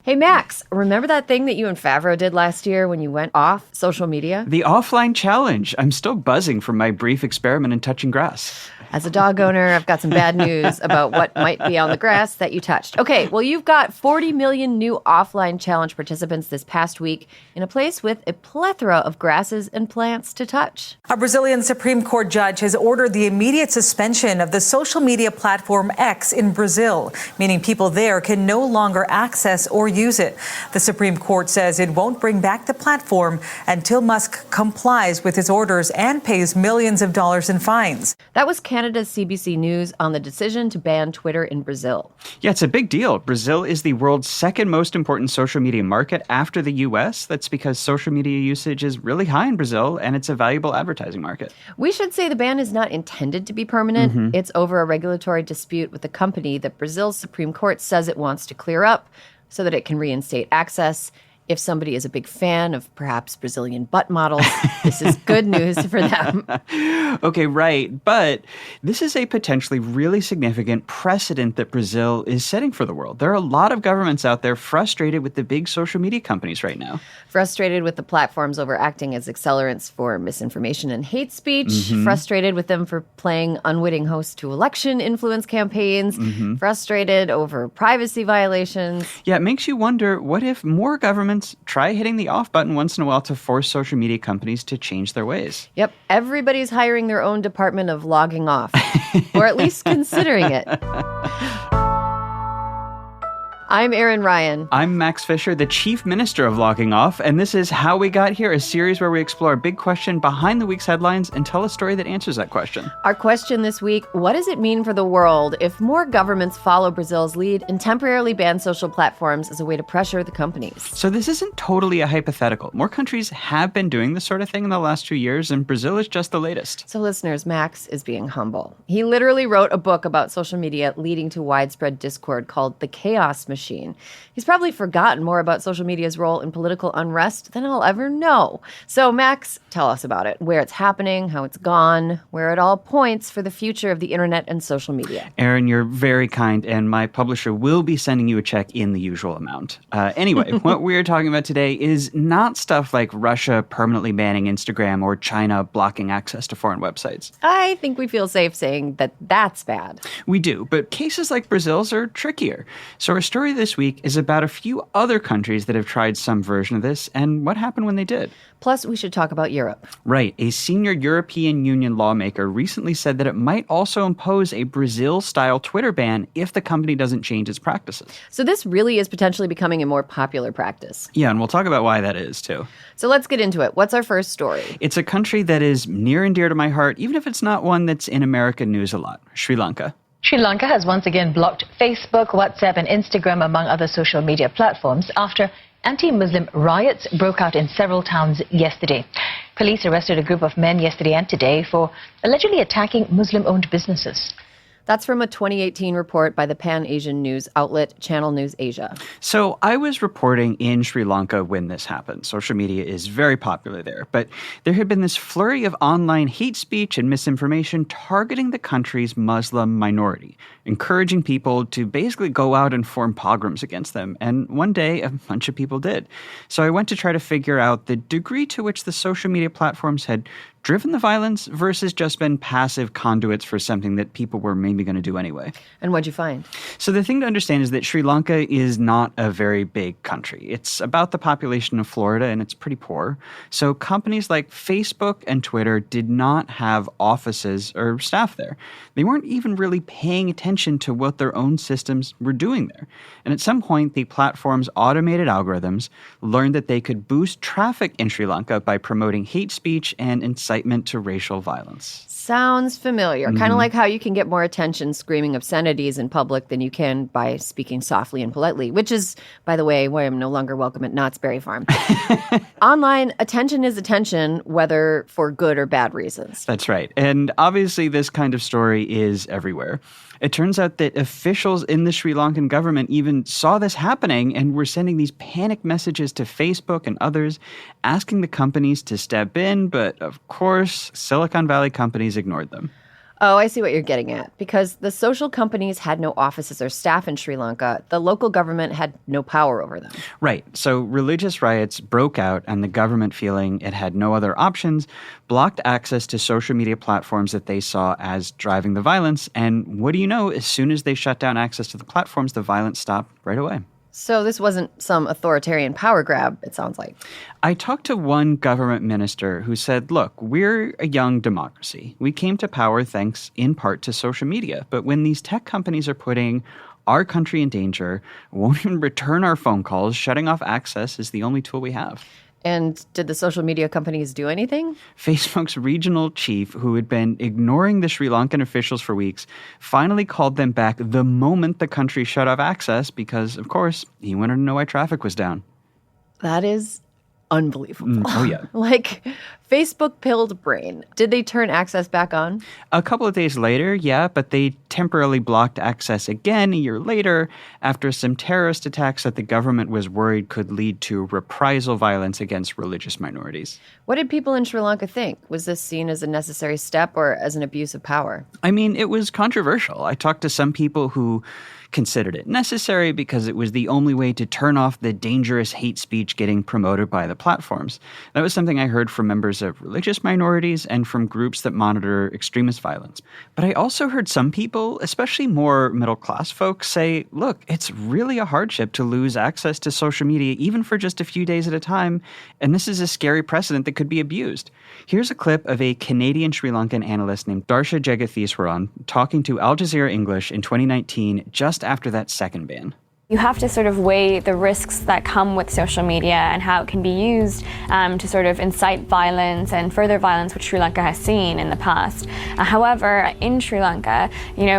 Hey, Max, remember that thing that you and Favreau did last year when you went off social media? The offline challenge. I'm still buzzing from my brief experiment in touching grass. As a dog owner, I've got some bad news about what might be on the grass that you touched. Okay, well, you've got 40 million new offline challenge participants this past week in a place with a plethora of grasses and plants to touch. A Brazilian Supreme Court judge has ordered the immediate suspension of the social media platform X in Brazil, meaning people there can no longer access or use it. The Supreme Court says it won't bring back the platform until Musk complies with his orders and pays millions of dollars in fines. That was Canada's CBC News on the decision to ban Twitter in Brazil. Yeah, it's a big deal. Brazil is the world's second most important social media market after the U.S. That's because social media usage is really high in Brazil, and it's a valuable advertising market. We should say the ban is not intended to be permanent. It's over a regulatory dispute with the company that Brazil's Supreme Court says it wants to clear up so that it can reinstate access. If somebody is a big fan of perhaps Brazilian butt models, this is good news for them. Okay, right. But this is a potentially really significant precedent that Brazil is setting for the world. There are a lot of governments out there frustrated with the big social media companies right now. Frustrated with the platforms overacting as accelerants for misinformation and hate speech. Frustrated with them for playing unwitting host to election influence campaigns. Frustrated over privacy violations. Yeah, it makes you wonder, what if more governments try hitting the off button once in a while to force social media companies to change their ways? Yep, everybody's hiring their own department of logging off, or at least considering it. I'm Erin Ryan. I'm Max Fisher, the Chief Minister of Logging Off, and this is How We Got Here, a series where we explore a big question behind the week's headlines and tell a story that answers that question. Our question this week, what does it mean for the world if more governments follow Brazil's lead and temporarily ban social platforms as a way to pressure the companies? So this isn't totally a hypothetical. More countries have been doing this sort of thing in the last 2 years, and Brazil is just the latest. So listeners, Max is being humble. He literally wrote a book about social media leading to widespread discord called The Chaos Machine. He's probably forgotten more about social media's role in political unrest than I'll ever know. So Max, tell us about it, where it's happening, how it's gone, where it all points for the future of the internet and social media. Erin, you're very kind, and my publisher will be sending you a check in the usual amount. Anyway, what we're talking about today is not stuff like Russia permanently banning Instagram or China blocking access to foreign websites. I think we feel safe saying that that's bad. We do, but cases like Brazil's are trickier. So our story this week is about a few other countries that have tried some version of this and what happened when they did. Plus, we should talk about Europe. Right. A senior European Union lawmaker recently said that it might also impose a Brazil-style Twitter ban if the company doesn't change its practices. So this really is potentially becoming a more popular practice. Yeah, and we'll talk about why that is, too. So let's get into it. What's our first story? It's a country that is near and dear to my heart, even if it's not one that's in American news a lot. Sri Lanka. Sri Lanka has once again blocked Facebook, WhatsApp and Instagram, among other social media platforms, after anti-Muslim riots broke out in several towns yesterday. Police arrested a group of men yesterday and today for allegedly attacking Muslim-owned businesses. That's from a 2018 report by the Pan-Asian news outlet Channel News Asia. So I was reporting in Sri Lanka when this happened. Social media is very popular there. But there had been this flurry of online hate speech and misinformation targeting the country's Muslim minority, encouraging people to basically go out and form pogroms against them. And one day, a bunch of people did. So I went to try to figure out the degree to which the social media platforms had driven the violence versus just been passive conduits for something that people were maybe going to do anyway. And what'd you find? So the thing to understand is that Sri Lanka is not a very big country. It's about the population of Florida, and it's pretty poor. So companies like Facebook and Twitter did not have offices or staff there. They weren't even really paying attention to what their own systems were doing there. And at some point, the platform's automated algorithms learned that they could boost traffic in Sri Lanka by promoting hate speech and incitement to racial violence. Sounds familiar. Kind of like how you can get more attention screaming obscenities in public than you can by speaking softly and politely, which is, by the way, why I'm no longer welcome at Knott's Berry Farm. Online, attention is attention, whether for good or bad reasons. That's right. And obviously, this kind of story is everywhere. It turns out that officials in the Sri Lankan government even saw this happening and were sending these panic messages to Facebook and others, asking the companies to step in, but of course, Silicon Valley companies ignored them. Oh, I see what you're getting at. Because the social companies had no offices or staff in Sri Lanka, the local government had no power over them. Right. So religious riots broke out, and the government, feeling it had no other options, blocked access to social media platforms that they saw as driving the violence. And what do you know? As soon as they shut down access to the platforms, the violence stopped right away. So this wasn't some authoritarian power grab, it sounds like. I talked to one government minister who said, look, we're a young democracy. We came to power thanks in part to social media. But when these tech companies are putting our country in danger, won't even return our phone calls, shutting off access is the only tool we have. And did the social media companies do anything? Facebook's regional chief, who had been ignoring the Sri Lankan officials for weeks, finally called them back the moment the country shut off access because, of course, he wanted to know why traffic was down. That is unbelievable. Oh, yeah. Like, Facebook pilled brain. Did they turn access back on? A couple of days later, yeah, but they temporarily blocked access again a year later after some terrorist attacks that the government was worried could lead to reprisal violence against religious minorities. What did people in Sri Lanka think? Was this seen as a necessary step or as an abuse of power? I mean, it was controversial. I talked to some people who considered it necessary because it was the only way to turn off the dangerous hate speech getting promoted by the platforms. That was something I heard from members of religious minorities and from groups that monitor extremist violence. But I also heard some people, especially more middle-class folks, say, look, it's really a hardship to lose access to social media even for just a few days at a time, and this is a scary precedent that could be abused. Here's a clip of a Canadian Sri Lankan analyst named Darsha Jagatheswaran talking to Al Jazeera English in 2019 just after that second ban. You have to sort of weigh the risks that come with social media and how it can be used to sort of incite violence and further violence, which Sri Lanka has seen in the past. However, in Sri Lanka,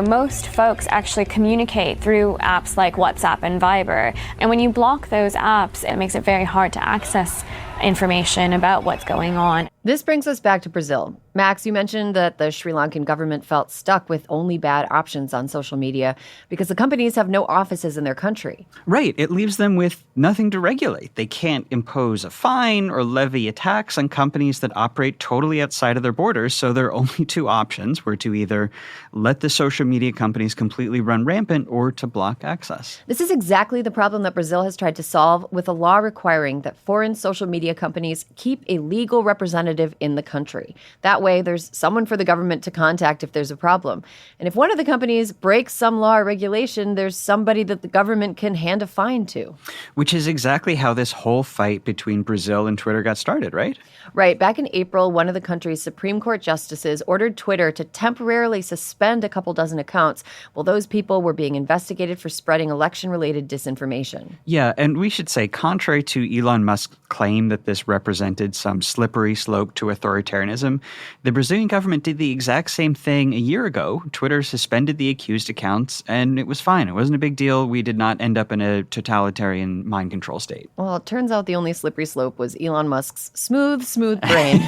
most folks actually communicate through apps like WhatsApp and Viber. And when you block those apps, it makes it very hard to access information about what's going on. This brings us back to Brazil. Max, you mentioned that the Sri Lankan government felt stuck with only bad options on social media because the companies have no offices in their country. Right. It leaves them with nothing to regulate. They can't impose a fine or levy a tax on companies that operate totally outside of their borders, so their only two options were to either let the social media companies completely run rampant or to block access. This is exactly the problem that Brazil has tried to solve with a law requiring that foreign social media companies keep a legal representative in the country. That way, there's someone for the government to contact if there's a problem. And if one of the companies breaks some law or regulation, there's somebody that the government can hand a fine to. Which is exactly how this whole fight between Brazil and Twitter got started, right? Right. Back in April, one of the country's Supreme Court justices ordered Twitter to temporarily suspend a couple dozen accounts while those people were being investigated for spreading election-related disinformation. Yeah, and we should say, contrary to Elon Musk's claim that this represented some slippery slope to authoritarianism, the Brazilian government did the exact same thing a year ago. Twitter suspended the accused accounts, and it was fine. It wasn't a big deal. We did not end up in a totalitarian mind control state. Well, it turns out the only slippery slope was Elon Musk's smooth brain.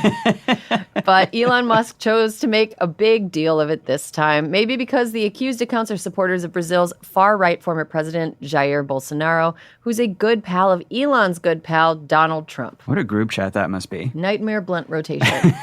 But Elon Musk chose to make a big deal of it this time, maybe because the accused accounts are supporters of Brazil's far-right former president, Jair Bolsonaro, who's a good pal of Elon's good pal, Donald Trump. What a group chat that must be. Nightmare blunt rotation.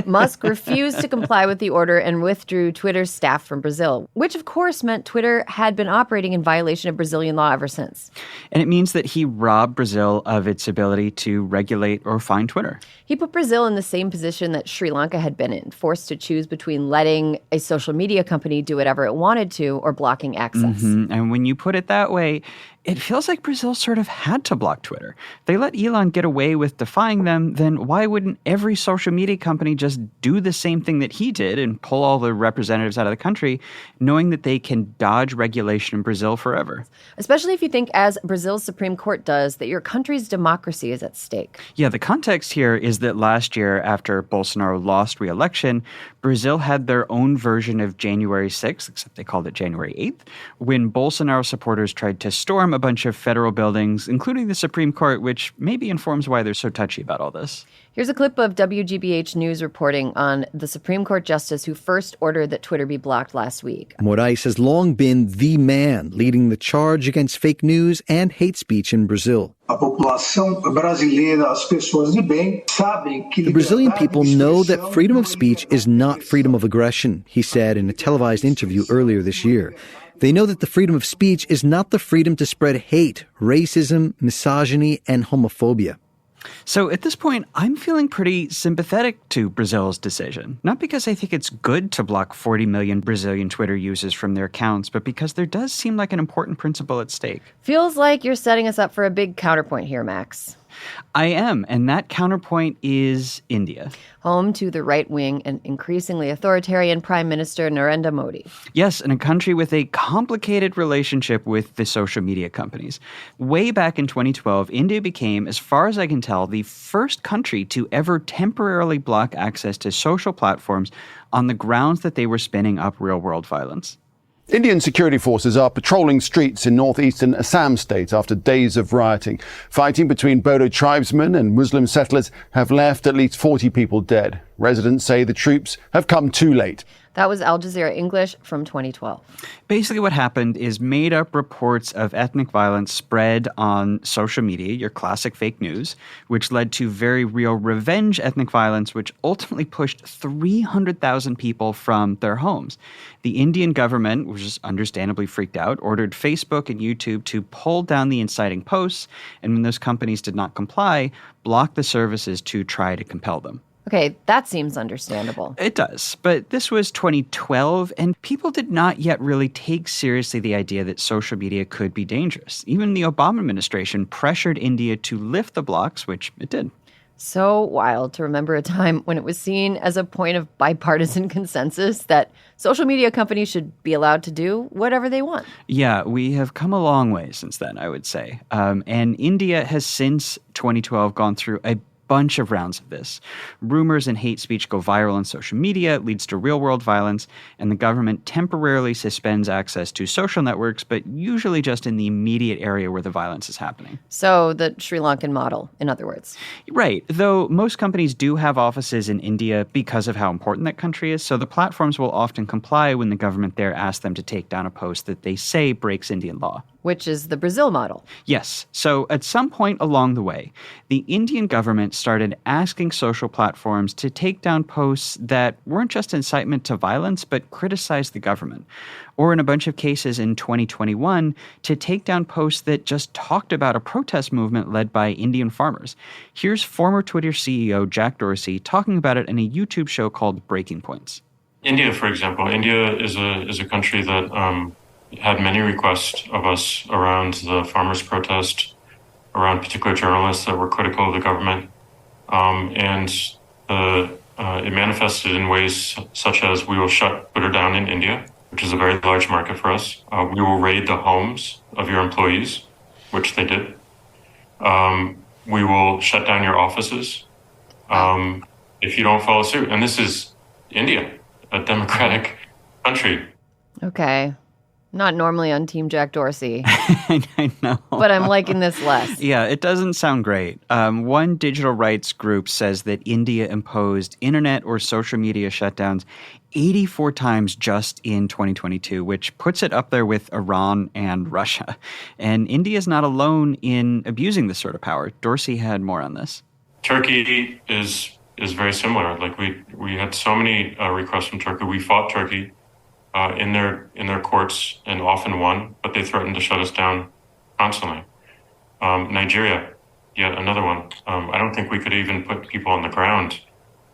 Musk refused to comply with the order and withdrew Twitter's staff from Brazil, which of course meant Twitter had been operating in violation of Brazilian law ever since. And it means that he robbed Brazil of its ability to regulate or fine Twitter. He put Brazil in the same position that Sri Lanka had been in, forced to choose between letting a social media company do whatever it wanted to or blocking access. Mm-hmm. And when you put it that way, it feels like Brazil sort of had to block Twitter. They let Elon get away with defying them, then why wouldn't every social media company just do the same thing that he did and pull all the representatives out of the country, knowing that they can dodge regulation in Brazil forever? Especially if you think, as Brazil's Supreme Court does, that your country's democracy is at stake. Yeah, the context here is that last year, after Bolsonaro lost re-election, Brazil had their own version of January 6th, except they called it January 8th, when Bolsonaro supporters tried to storm a bunch of federal buildings, including the Supreme Court, which maybe informs why they're so touchy about all this. Here's a clip of WGBH News reporting on the Supreme Court justice who first ordered that Twitter be blocked last week. Moraes has long been the man leading the charge against fake news and hate speech in Brazil. The Brazilian people know that freedom of speech is not freedom of aggression, he said in a televised interview earlier this year. They know that the freedom of speech is not the freedom to spread hate, racism, misogyny, and homophobia. So at this point, I'm feeling pretty sympathetic to Brazil's decision. Not because I think it's good to block 40 million Brazilian Twitter users from their accounts, but because there does seem like an important principle at stake. Feels like you're setting us up for a big counterpoint here, Max. I am, and that counterpoint is India. Home to the right-wing and increasingly authoritarian Prime Minister Narendra Modi. Yes, in a country with a complicated relationship with the social media companies. Way back in 2012, India became, as far as I can tell, the first country to ever temporarily block access to social platforms on the grounds that they were spinning up real-world violence. Indian security forces are patrolling streets in northeastern Assam state after days of rioting. Fighting between Bodo tribesmen and Muslim settlers have left at least 40 people dead. Residents say the troops have come too late. That was Al Jazeera English from 2012. Basically what happened is made-up reports of ethnic violence spread on social media, your classic fake news, which led to very real revenge ethnic violence, which ultimately pushed 300,000 people from their homes. The Indian government, which is understandably freaked out, ordered Facebook and YouTube to pull down the inciting posts, and when those companies did not comply, blocked the services to try to compel them. Okay, that seems understandable. It does, but this was 2012, and people did not yet really take seriously the idea that social media could be dangerous. Even the Obama administration pressured India to lift the blocks, which it did. So wild to remember a time when it was seen as a point of bipartisan consensus that social media companies should be allowed to do whatever they want. Yeah, we have come a long way since then, I would say. And India has since 2012 gone through a bunch of rounds of this. Rumors and hate speech go viral on social media, it leads to real-world violence, and the government temporarily suspends access to social networks, but usually just in the immediate area where the violence is happening. So the Sri Lankan model, in other words. Right, though most companies do have offices in India because of how important that country is, so the platforms will often comply when the government there asks them to take down a post that they say breaks Indian law. Which is the Brazil model. Yes. So at some point along the way, the Indian government started asking social platforms to take down posts that weren't just incitement to violence, but criticized the government. Or in a bunch of cases in 2021, to take down posts that just talked about a protest movement led by Indian farmers. Here's former Twitter CEO Jack Dorsey talking about it in a YouTube show called Breaking Points. India, for example. India is a country that had many requests of us around the farmers' protest, around particular journalists that were critical of the government. And it manifested in ways such as we will shut Twitter down in India, which is a very large market for us. We will raid the homes of your employees, which they did. We will shut down your offices if you don't follow suit. And this is India, a democratic country. Okay. Not normally on Team Jack Dorsey. I know. But I'm liking this less. Yeah, it doesn't sound great. One digital rights group says that India imposed internet or social media shutdowns 84 times just in 2022, which puts it up there with Iran and Russia. And India is not alone in abusing this sort of power. Dorsey had more on this. Turkey is very similar. Like we had so many requests from Turkey. We fought Turkey in their courts and often won, but they threatened to shut us down constantly. Nigeria, yet another one. I don't think we could even put people on the ground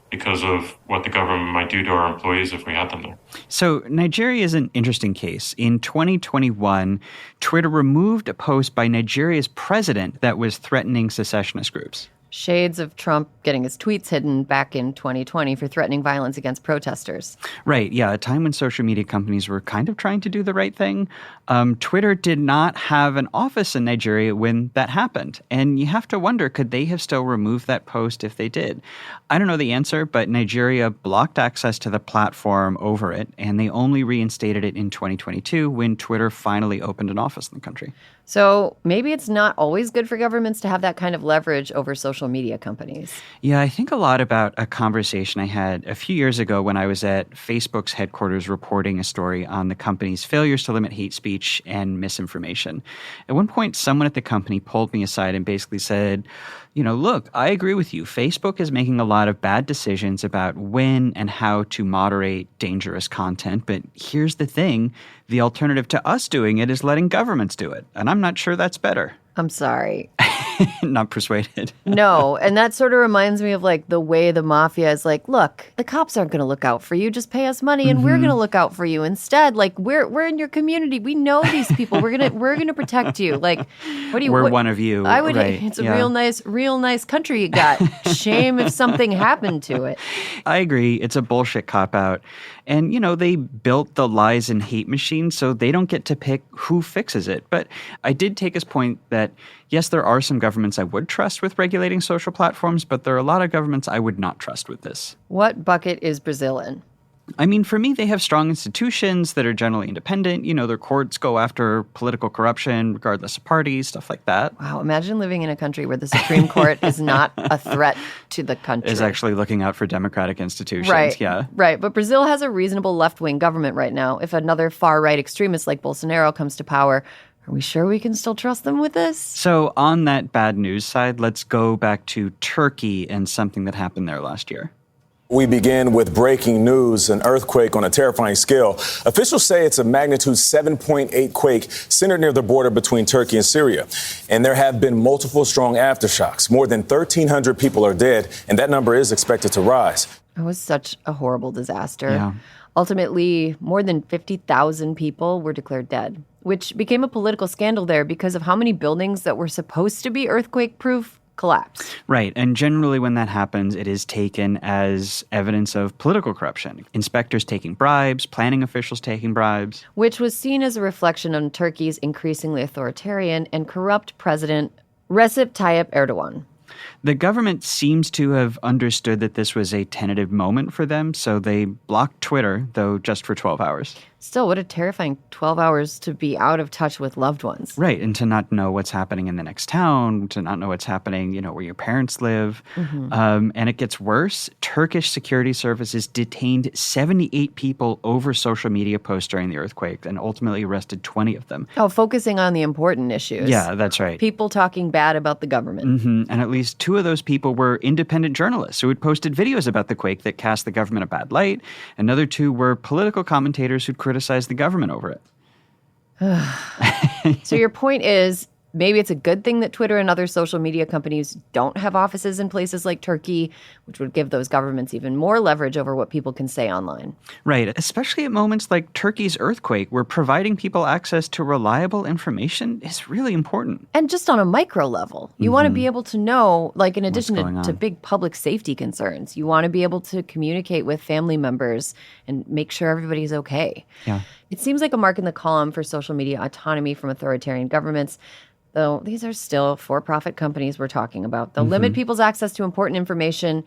because of what the government might do to our employees if we had them there. So Nigeria is an interesting case. In 2021, Twitter removed a post by Nigeria's president that was threatening secessionist groups. Shades of Trump getting his tweets hidden back in 2020 for threatening violence against protesters. Right, yeah, a time when social media companies were kind of trying to do the right thing. Twitter did not have an office in Nigeria when that happened. And you have to wonder, could they have still removed that post if they did? I don't know the answer, but Nigeria blocked access to the platform over it, and they only reinstated it in 2022 when Twitter finally opened an office in the country. So maybe it's not always good for governments to have that kind of leverage over social media companies. Yeah, I think a lot about a conversation I had a few years ago when I was at Facebook's headquarters reporting a story on the company's failures to limit hate speech and misinformation. At one point, someone at the company pulled me aside and basically said, look, I agree with you. Facebook is making a lot of bad decisions about when and how to moderate dangerous content. But here's the thing. The alternative to us doing it is letting governments do it. And I'm not sure that's better. I'm sorry. Not persuaded. No, and that sort of reminds me of like the way the mafia is like, look, the cops aren't going to look out for you. Just pay us money and we're going to look out for you instead. Like we're in your community. We know these people. We're going to protect you. Like we're one of you. I would right. It's a real nice country you got. Shame if something happened to it. I agree. It's a bullshit cop out. And, they built the lies and hate machine, so they don't get to pick who fixes it. But I did take his point that, yes, there are some governments I would trust with regulating social platforms, but there are a lot of governments I would not trust with this. What bucket is Brazil in? I mean, for me, they have strong institutions that are generally independent. Their courts go after political corruption, regardless of party, stuff like that. Wow, imagine living in a country where the Supreme Court is not a threat to the country. Is actually looking out for democratic institutions, right, yeah. Right, but Brazil has a reasonable left-wing government right now. If another far-right extremist like Bolsonaro comes to power, are we sure we can still trust them with this? So on that bad news side, let's go back to Turkey and something that happened there last year. We begin with breaking news, an earthquake on a terrifying scale. Officials say it's a magnitude 7.8 quake centered near the border between Turkey and Syria. And there have been multiple strong aftershocks. More than 1,300 people are dead, and that number is expected to rise. It was such a horrible disaster. Yeah. Ultimately, more than 50,000 people were declared dead, which became a political scandal there because of how many buildings that were supposed to be earthquake-proof collapse. Right. And generally when that happens, it is taken as evidence of political corruption. Inspectors taking bribes, planning officials taking bribes. Which was seen as a reflection on Turkey's increasingly authoritarian and corrupt president Recep Tayyip Erdogan. The government seems to have understood that this was a tentative moment for them, so they blocked Twitter, though just for 12 hours. Still, what a terrifying 12 hours to be out of touch with loved ones. Right, and to not know what's happening in the next town, to not know what's happening, where your parents live. And it gets worse. Turkish security services detained 78 people over social media posts during the earthquake and ultimately arrested 20 of them. Oh, focusing on the important issues. Yeah, that's right. People talking bad about the government. And at least 2 of those people were independent journalists who had posted videos about the quake that cast the government a bad light. Another 2 were political commentators who'd criticized the government over it. So your point is, maybe it's a good thing that Twitter and other social media companies don't have offices in places like Turkey, which would give those governments even more leverage over what people can say online. Right. Especially at moments like Turkey's earthquake, where providing people access to reliable information is really important. And just on a micro level, you want to be able to know, like in addition to big public safety concerns, you want to be able to communicate with family members and make sure everybody's okay. Yeah. It seems like a mark in the column for social media autonomy from authoritarian governments. Though these are still for-profit companies we're talking about. They'll limit people's access to important information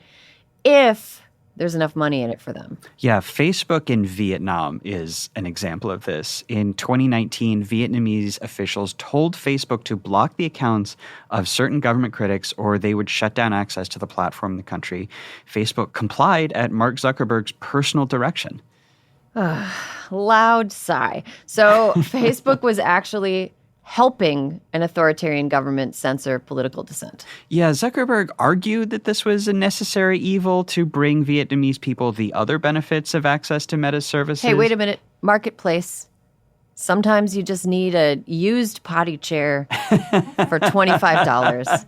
if there's enough money in it for them. Yeah, Facebook in Vietnam is an example of this. In 2019, Vietnamese officials told Facebook to block the accounts of certain government critics or they would shut down access to the platform in the country. Facebook complied at Mark Zuckerberg's personal direction. Loud sigh. So Facebook was actually helping an authoritarian government censor political dissent. Yeah, Zuckerberg argued that this was a necessary evil to bring Vietnamese people the other benefits of access to Meta's services. Hey, wait a minute. Marketplace. Sometimes you just need a used potty chair for $25.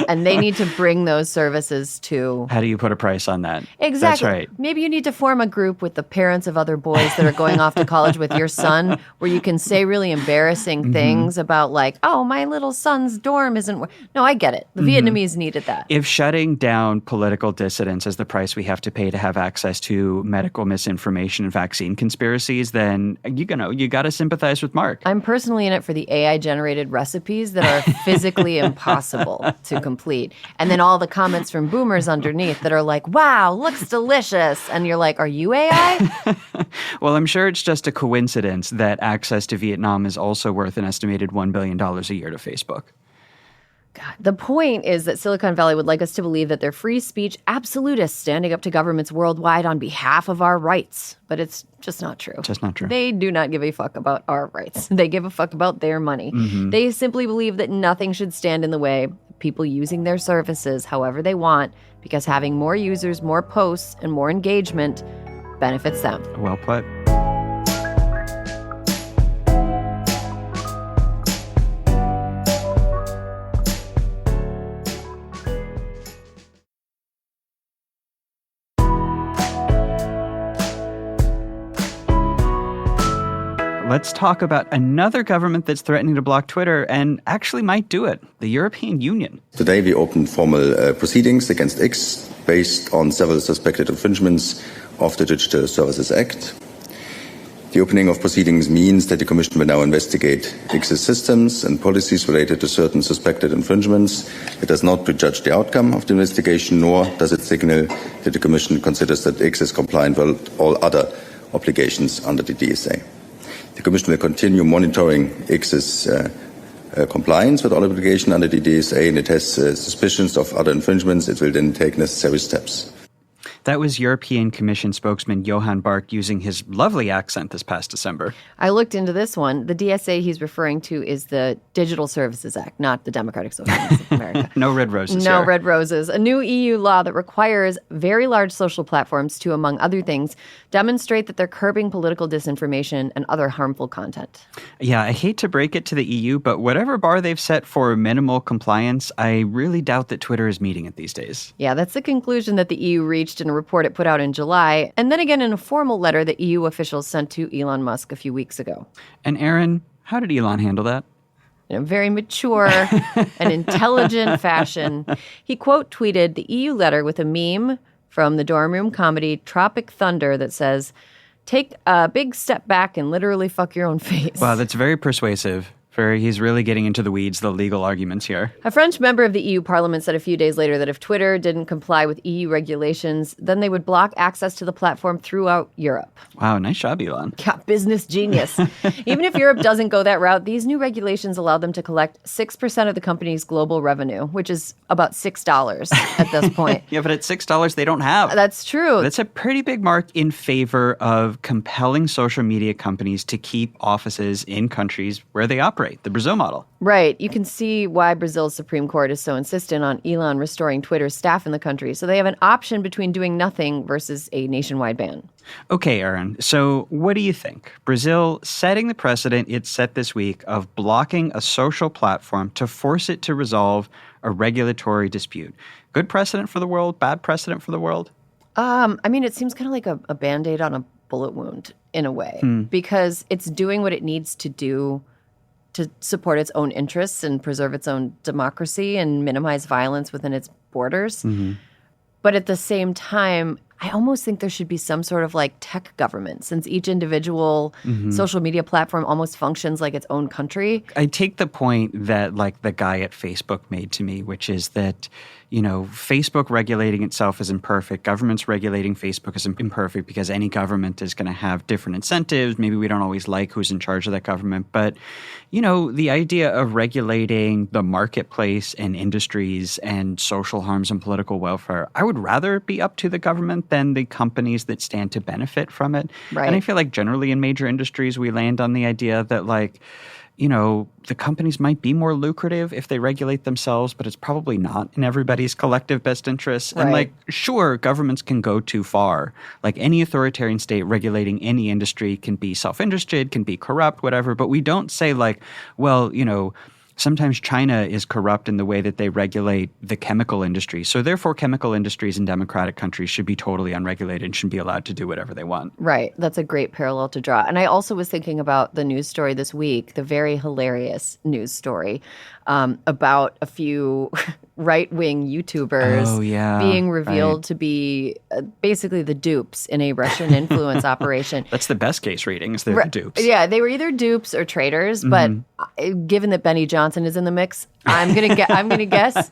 And they need to bring those services to... How do you put a price on that? Exactly. That's right. Maybe you need to form a group with the parents of other boys that are going off to college with your son where you can say really embarrassing things about like, oh, my little son's dorm isn't... No, I get it. The Vietnamese needed that. If shutting down political dissidents is the price we have to pay to have access to medical misinformation and vaccine conspiracies, then, you got to to sympathize with Mark. I'm personally in it for the AI-generated recipes that are physically impossible to complete. And then all the comments from boomers underneath that are like, wow, looks delicious. And you're like, are you AI? Well, I'm sure it's just a coincidence that access to Vietnam is also worth an estimated $1 billion a year to Facebook. God. The point is that Silicon Valley would like us to believe that they're free speech absolutists standing up to governments worldwide on behalf of our rights. But it's just not true. Just not true. They do not give a fuck about our rights. They give a fuck about their money. They simply believe that nothing should stand in the way of people using their services however they want, because having more users, more posts, and more engagement benefits them. Well put. Let's talk about another government that's threatening to block Twitter and actually might do it, the European Union. Today we opened formal proceedings against X based on several suspected infringements of the Digital Services Act. The opening of proceedings means that the Commission will now investigate X's systems and policies related to certain suspected infringements. It does not prejudge the outcome of the investigation, nor does it signal that the Commission considers that X is compliant with all other obligations under the DSA. The Commission will continue monitoring X's compliance with all obligations under the DSA, and it has suspicions of other infringements. It will then take necessary steps. That was European Commission spokesman Johan Bark using his lovely accent this past December. I looked into this one. The DSA he's referring to is the Digital Services Act, not the Democratic Socialists of America. No red roses No here. red roses. A new EU law that requires very large social platforms to, among other things, demonstrate that they're curbing political disinformation and other harmful content. Yeah, I hate to break it to the EU, but whatever bar they've set for minimal compliance, I really doubt that Twitter is meeting it these days. Yeah, that's the conclusion that the EU reached in a report it put out in July, and then again in a formal letter that EU officials sent to Elon Musk a few weeks ago. And Aaron, how did Elon handle that? In a very mature and intelligent fashion. He quote tweeted the EU letter with a meme from the dorm room comedy Tropic Thunder that says, "Take a big step back and literally fuck your own face." Wow, that's very persuasive. He's really getting into the weeds, the legal arguments here. A French member of the EU Parliament said a few days later that if Twitter didn't comply with EU regulations, then they would block access to the platform throughout Europe. Wow, nice job, Elon. Yeah, business genius. Even if Europe doesn't go that route, these new regulations allow them to collect 6% of the company's global revenue, which is about $6 at this point. Yeah, but at $6 they don't have. That's true. That's a pretty big mark in favor of compelling social media companies to keep offices in countries where they operate. The Brazil model. Right. You can see why Brazil's Supreme Court is so insistent on Elon restoring Twitter's staff in the country. So they have an option between doing nothing versus a nationwide ban. Okay, Aaron. So what do you think? Brazil setting the precedent it set this week of blocking a social platform to force it to resolve a regulatory dispute. Good precedent for the world? Bad precedent for the world? I mean, it seems kind of like a Band-Aid on a bullet wound in a way, because it's doing what it needs to do to support its own interests and preserve its own democracy and minimize violence within its borders. But at the same time, I almost think there should be some sort of like tech government, since each individual social media platform almost functions like its own country. I take the point that like the guy at Facebook made to me, which is that, you know, Facebook regulating itself is imperfect. Governments regulating Facebook is imperfect because any government is going to have different incentives. Maybe we don't always like who's in charge of that government. But, you know, the idea of regulating the marketplace and industries and social harms and political welfare, I would rather be up to the government than the companies that stand to benefit from it. Right. And I feel like generally in major industries, we land on the idea that like, you know, the companies might be more lucrative if they regulate themselves, but it's probably not in everybody's collective best interests. Right. And like, sure, governments can go too far. Like any authoritarian state regulating any industry can be self-interested, can be corrupt, whatever. But we don't say like, well, you know, sometimes China is corrupt in the way that they regulate the chemical industry. So therefore, chemical industries in democratic countries should be totally unregulated and should be allowed to do whatever they want. Right. That's a great parallel to draw. And I also was thinking about the news story this week, the very hilarious news story about a few right-wing YouTubers being revealed to be basically the dupes in a Russian influence operation. That's the best case ratings. They're the dupes. Yeah, they were either dupes or traitors, but given that Benny Johnson is in the mix, I'm gonna guess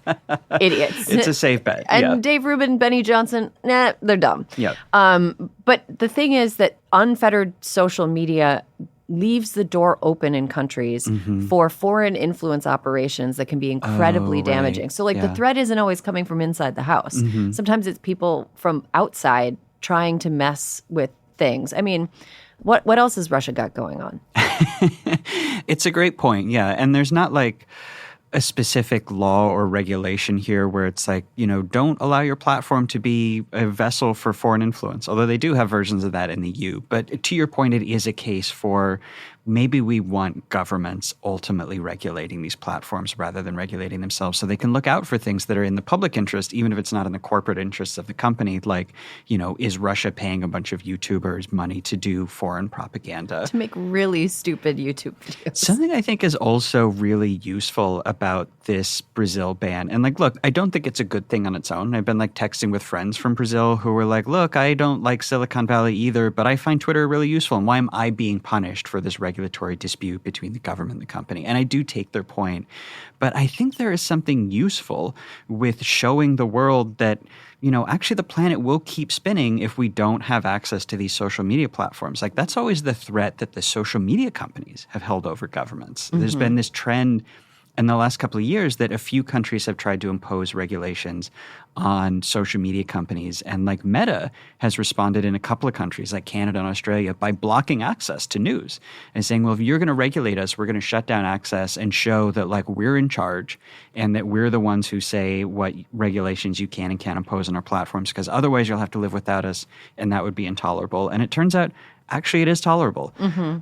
idiots. It's a safe bet. And Dave Rubin, Benny Johnson, they're dumb. Yeah. But the thing is that unfettered social media leaves the door open in countries for foreign influence operations that can be incredibly damaging. So the threat isn't always coming from inside the house. Sometimes it's people from outside trying to mess with things. I mean, what else has Russia got going on? It's a great point, yeah. And there's not like a specific law or regulation here where it's like, don't allow your platform to be a vessel for foreign influence, although they do have versions of that in the EU. But to your point, it is a case for maybe we want governments ultimately regulating these platforms rather than regulating themselves so they can look out for things that are in the public interest, even if it's not in the corporate interests of the company. Like, is Russia paying a bunch of YouTubers money to do foreign propaganda? To make really stupid YouTube videos. Something I think is also really useful about this Brazil ban, and look, I don't think it's a good thing on its own. I've been texting with friends from Brazil who were like, look, I don't like Silicon Valley either, but I find Twitter really useful. And why am I being punished for this regulatory dispute between the government and the company? And I do take their point. But I think there is something useful with showing the world that, actually the planet will keep spinning if we don't have access to these social media platforms. That's always the threat that the social media companies have held over governments. There's been this trend in the last couple of years that a few countries have tried to impose regulations on social media companies. And Meta has responded in a couple of countries like Canada and Australia by blocking access to news and saying, well, if you're going to regulate us, we're going to shut down access and show that we're in charge and that we're the ones who say what regulations you can and can't impose on our platforms, because otherwise you'll have to live without us and that would be intolerable. And it turns out actually it is tolerable.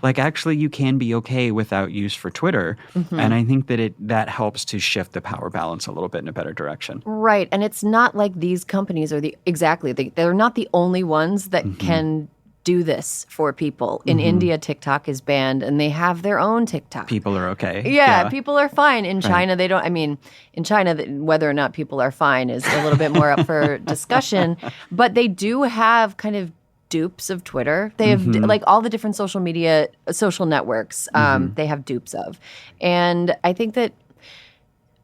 Actually you can be okay without use for Twitter. And I think that that helps to shift the power balance a little bit in a better direction. Right. And it's not like these companies are they're not the only ones that can do this for people. In India, TikTok is banned and they have their own TikTok. People are okay. Yeah, people are fine. In China, they don't. I mean, in China, whether or not people are fine is a little bit more up for discussion. But they do have kind of dupes of Twitter. They have all the different social media, social networks, they have dupes of. And I think that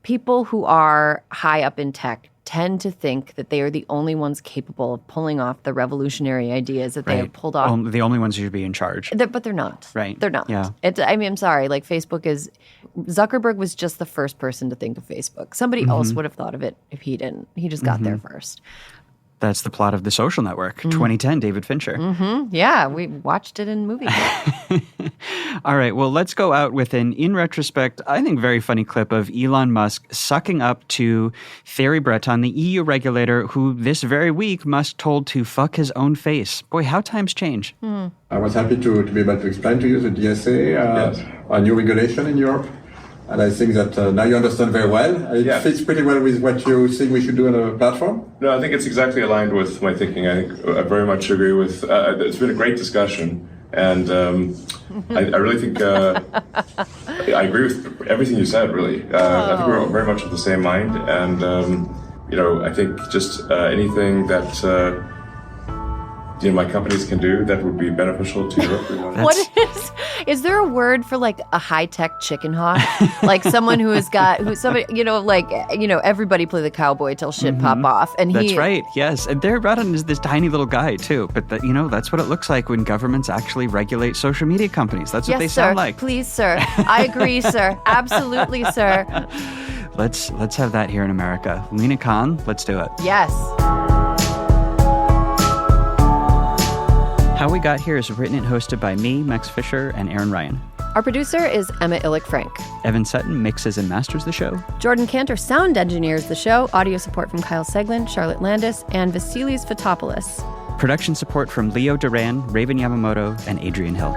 people who are high up in tech tend to think that they are the only ones capable of pulling off the revolutionary ideas that they have pulled off. The only ones who should be in charge. But they're not. Right. They're not. Yeah. I'm sorry. Zuckerberg was just the first person to think of Facebook. Somebody else would have thought of it if he didn't. He just got there first. That's the plot of The Social Network, 2010, David Fincher. Yeah, we watched it in movie. All right, well, let's go out with an, in retrospect, I think very funny clip of Elon Musk sucking up to Thierry Breton, the EU regulator, who this very week Musk told to fuck his own face. Boy, how times change. I was happy to be able to explain to you the DSA, a new regulation in Europe. And I think that now you understand very well. It fits pretty well with what you think we should do on a platform. No, I think it's exactly aligned with my thinking. I think I very much agree with. It's been a great discussion, and I really think I agree with everything you said. Really, I think we're very much of the same mind, and I think just anything that my companies can do that would be beneficial to Europe. What is there a word for a high-tech chicken hawk? Someone who everybody play the cowboy till shit pop off. And that's right, yes. And Thierry Breton is this tiny little guy too. But that's what it looks like when governments actually regulate social media companies. That's what they sound like. Please, sir. I agree, sir. Absolutely, sir. Let's have that here in America. Lena Khan, let's do it. Yes. How We Got Here is written and hosted by me, Max Fisher, and Aaron Ryan. Our producer is Emma Illick-Frank. Evan Sutton mixes and masters the show. Jordan Cantor sound engineers the show. Audio support from Kyle Seglin, Charlotte Landis, and Vasilis Fotopoulos. Production support from Leo Duran, Raven Yamamoto, and Adrian Hill.